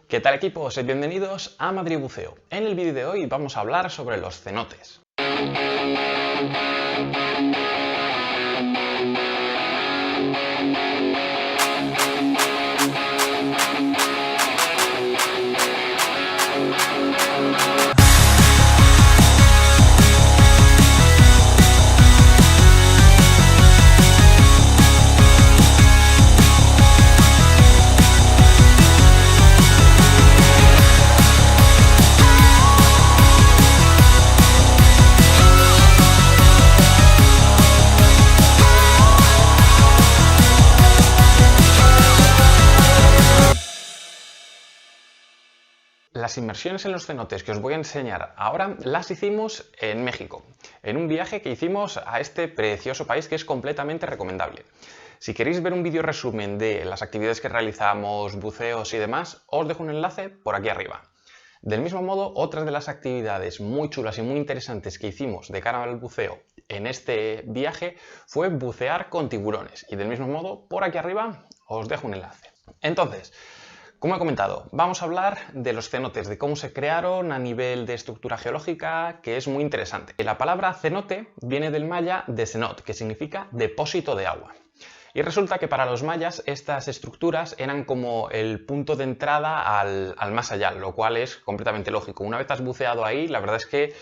¿Qué tal, equipo? Sed bienvenidos a Madrid Buceo. En el vídeo de hoy vamos a hablar sobre los cenotes. Las inmersiones en los cenotes que os voy a enseñar ahora las hicimos en México, en un viaje que hicimos a este precioso país que es completamente recomendable. Si queréis ver un vídeo resumen de las actividades que realizamos, buceos y demás, os dejo un enlace por aquí arriba. Del mismo modo, otras de las actividades muy chulas y muy interesantes que hicimos de cara al buceo en este viaje fue bucear con tiburones. Y del mismo modo, por aquí arriba os dejo un enlace. Entonces, como he comentado, vamos a hablar de los cenotes, de cómo se crearon a nivel de estructura geológica, que es muy interesante. La palabra cenote viene del maya de cenot, que significa depósito de agua. Y resulta que para los mayas estas estructuras eran como el punto de entrada al más allá, lo cual es completamente lógico. Una vez has buceado ahí, la verdad es que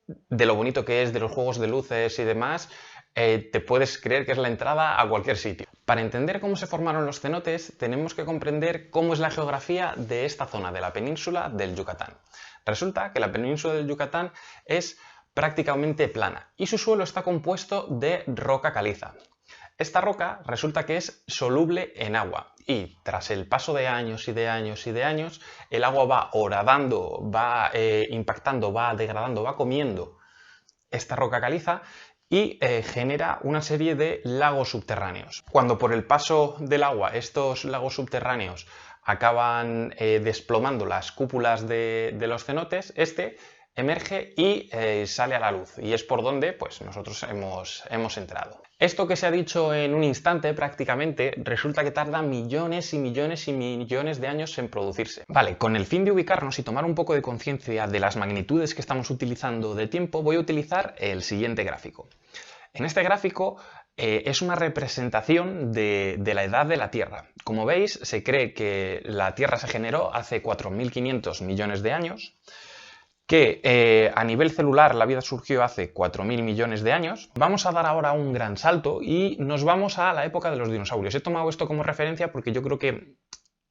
de lo bonito que es, de los juegos de luces y demás, te puedes creer que es la entrada a cualquier sitio. Para entender cómo se formaron los cenotes, tenemos que comprender cómo es la geografía de esta zona, de la península del Yucatán. Resulta que la península del Yucatán es prácticamente plana y su suelo está compuesto de roca caliza. Esta roca resulta que es soluble en agua y tras el paso de años y de años y de años, el agua va horadando, va impactando, va degradando, va comiendo esta roca caliza y genera una serie de lagos subterráneos. Cuando por el paso del agua estos lagos subterráneos acaban desplomando las cúpulas de los cenotes, este emerge y sale a la luz, y es por donde pues, nosotros hemos entrado. Esto que se ha dicho en un instante prácticamente resulta que tarda millones y millones y millones de años en producirse. Vale, con el fin de ubicarnos y tomar un poco de conciencia de las magnitudes que estamos utilizando de tiempo, voy a utilizar el siguiente gráfico. En este gráfico es una representación de la edad de la Tierra. Como veis, se cree que la Tierra se generó hace 4.500 millones de años, que a nivel celular la vida surgió hace 4.000 millones de años. Vamos a dar ahora un gran salto y nos vamos a la época de los dinosaurios. He tomado esto como referencia porque yo creo que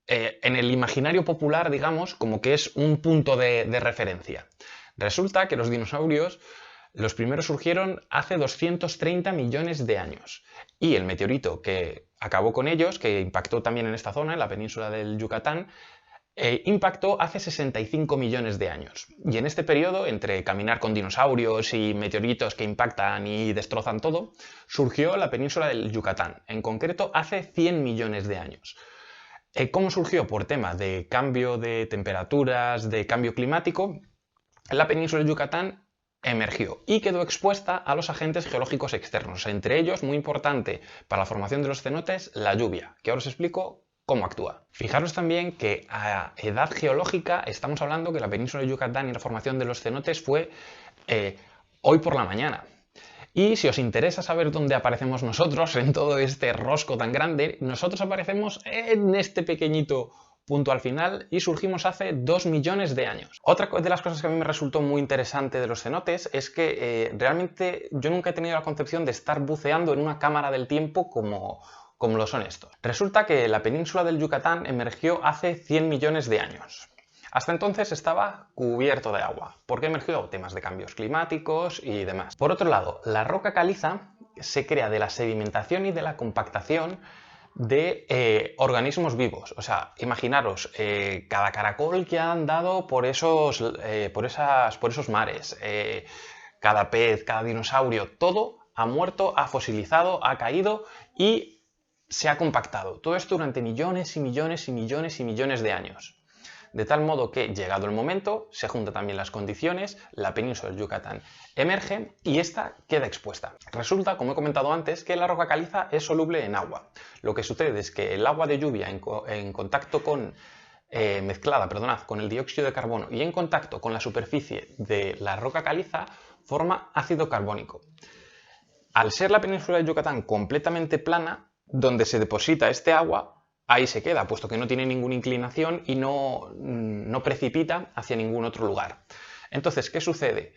en el imaginario popular, digamos, como que es un punto de referencia. Resulta que los dinosaurios, los primeros surgieron hace 230 millones de años y el meteorito que acabó con ellos, que impactó también en esta zona, en la península del Yucatán, impactó hace 65 millones de años. Y en este periodo, entre caminar con dinosaurios y meteoritos que impactan y destrozan todo, surgió la península del Yucatán, en concreto hace 100 millones de años. ¿Cómo surgió? Por tema de cambio de temperaturas, de cambio climático, la península del Yucatán emergió y quedó expuesta a los agentes geológicos externos, entre ellos, muy importante para la formación de los cenotes, la lluvia, que ahora os explico cómo actúa. Fijaros también que a edad geológica estamos hablando que la península de Yucatán y la formación de los cenotes fue hoy por la mañana. Y si os interesa saber dónde aparecemos nosotros en todo este rosco tan grande, nosotros aparecemos en este pequeñito punto al final y surgimos hace 2 millones de años. Otra de las cosas que a mí me resultó muy interesante de los cenotes es que realmente yo nunca he tenido la concepción de estar buceando en una cámara del tiempo como lo son estos. Resulta que la península del Yucatán emergió hace 100 millones de años. Hasta entonces estaba cubierto de agua. ¿Por qué emergió? Temas de cambios climáticos y demás. Por otro lado, la roca caliza se crea de la sedimentación y de la compactación de organismos vivos. O sea, imaginaros cada caracol que ha andado por esos mares, cada pez, cada dinosaurio, todo ha muerto, ha fosilizado, ha caído y se ha compactado. Todo esto durante millones y millones y millones y millones de años. De tal modo que, llegado el momento, se juntan también las condiciones, la península del Yucatán emerge y esta queda expuesta. Resulta, como he comentado antes, que la roca caliza es soluble en agua. Lo que sucede es que el agua de lluvia en contacto con mezclada, perdonad, con el dióxido de carbono y en contacto con la superficie de la roca caliza, forma ácido carbónico. Al ser la península de Yucatán completamente plana, donde se deposita este agua, ahí se queda, puesto que no tiene ninguna inclinación y no precipita hacia ningún otro lugar. Entonces, ¿qué sucede?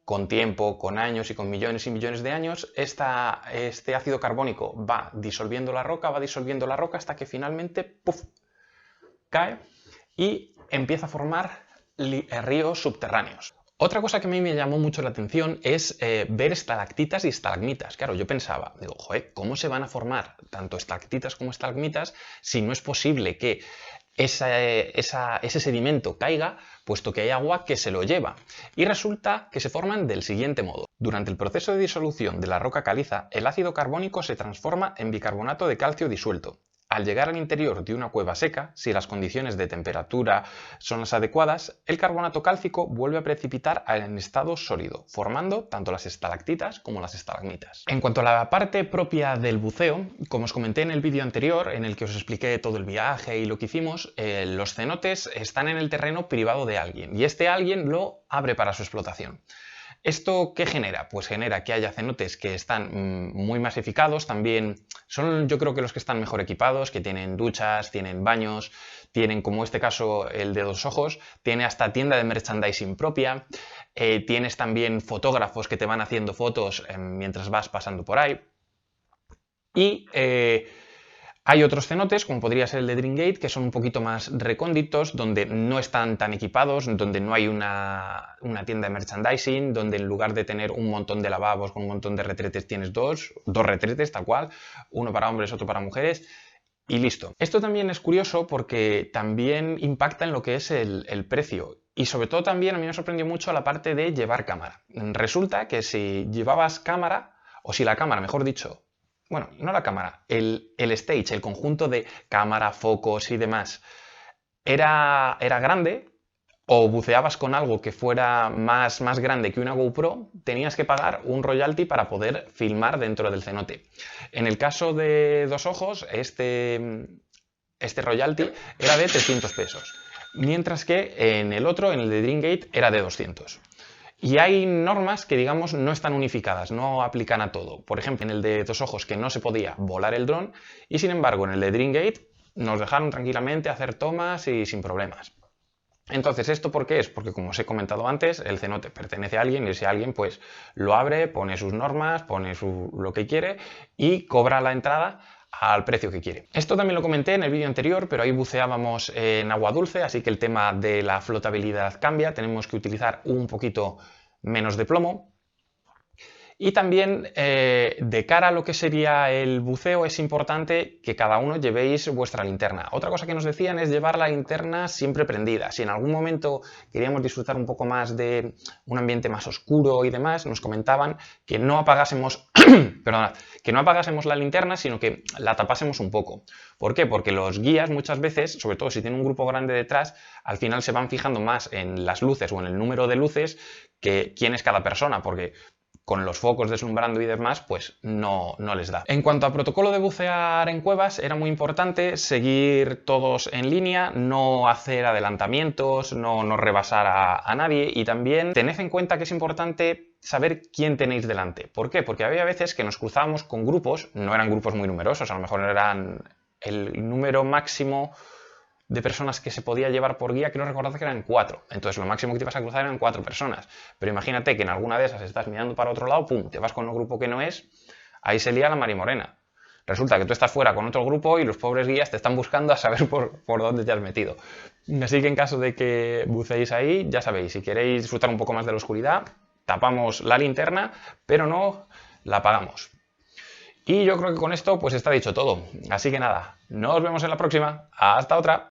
Con tiempo, con años y con millones y millones de años, este ácido carbónico va disolviendo la roca hasta que finalmente ¡puf!, cae y empieza a formar ríos subterráneos. Otra cosa que a mí me llamó mucho la atención es ver estalactitas y estalagmitas. Claro, yo pensaba, digo, joder, ¿cómo se van a formar tanto estalactitas como estalagmitas si no es posible que ese sedimento caiga, puesto que hay agua que se lo lleva? Y resulta que se forman del siguiente modo. Durante el proceso de disolución de la roca caliza, el ácido carbónico se transforma en bicarbonato de calcio disuelto. Al llegar al interior de una cueva seca, si las condiciones de temperatura son las adecuadas, el carbonato cálcico vuelve a precipitar en estado sólido, formando tanto las estalactitas como las estalagmitas. En cuanto a la parte propia del buceo, como os comenté en el vídeo anterior, en el que os expliqué todo el viaje y lo que hicimos, los cenotes están en el terreno privado de alguien, y este alguien lo abre para su explotación. ¿Esto qué genera? Pues genera que haya cenotes que están muy masificados, también son yo creo que los que están mejor equipados, que tienen duchas, tienen baños, tienen como este caso el de Dos Ojos, tiene hasta tienda de merchandising propia, tienes también fotógrafos que te van haciendo fotos mientras vas pasando por ahí y hay otros cenotes, como podría ser el de Dream Gate, que son un poquito más recónditos, donde no están tan equipados, donde no hay una tienda de merchandising, donde en lugar de tener un montón de lavabos con un montón de retretes tienes dos retretes tal cual, uno para hombres, otro para mujeres, y listo. Esto también es curioso porque también impacta en lo que es el precio. Y sobre todo también a mí me sorprendió mucho la parte de llevar cámara. Resulta que si llevabas cámara, o si la cámara, mejor dicho, bueno, no la cámara, el stage, el conjunto de cámara, focos y demás, era grande, o buceabas con algo que fuera más grande que una GoPro, tenías que pagar un royalty para poder filmar dentro del cenote. En el caso de Dos Ojos, este royalty era de 300 pesos, mientras que en el otro, en el de Dream Gate, era de 200. Y hay normas que, digamos, no están unificadas, no aplican a todo. Por ejemplo, en el de Dos Ojos que no se podía volar el dron y, sin embargo, en el de Dream Gate nos dejaron tranquilamente hacer tomas y sin problemas. Entonces, ¿esto por qué es? Porque, como os he comentado antes, el cenote pertenece a alguien y ese alguien pues lo abre, pone sus normas, pone lo que quiere y cobra la entrada al precio que quiere. Esto también lo comenté en el vídeo anterior, pero ahí buceábamos en agua dulce, así que el tema de la flotabilidad cambia, tenemos que utilizar un poquito menos de plomo. Y también de cara a lo que sería el buceo es importante que cada uno llevéis vuestra linterna. Otra cosa que nos decían es llevar la linterna siempre prendida. Si en algún momento queríamos disfrutar un poco más de un ambiente más oscuro y demás, nos comentaban que no apagásemos, perdonad, que no apagásemos la linterna, sino que la tapásemos un poco. ¿Por qué? Porque los guías muchas veces, sobre todo si tienen un grupo grande detrás, al final se van fijando más en las luces o en el número de luces que quién es cada persona, porque con los focos deslumbrando y demás, pues no les da. En cuanto a protocolo de bucear en cuevas, era muy importante seguir todos en línea, no hacer adelantamientos, no rebasar a nadie y también tened en cuenta que es importante saber quién tenéis delante. ¿Por qué? Porque había veces que nos cruzábamos con grupos, no eran grupos muy numerosos, a lo mejor eran el número máximo de personas que se podía llevar por guía, creo recordar que eran 4. Entonces lo máximo que te ibas a cruzar eran 4 personas. Pero imagínate que en alguna de esas estás mirando para otro lado, pum, te vas con un grupo que no es, ahí se lía la marimorena. Resulta que tú estás fuera con otro grupo y los pobres guías te están buscando a saber por dónde te has metido. Así que en caso de que buceéis ahí, ya sabéis, si queréis disfrutar un poco más de la oscuridad, tapamos la linterna, pero no la apagamos. Y yo creo que con esto pues está dicho todo. Así que nada, nos vemos en la próxima. ¡Hasta otra!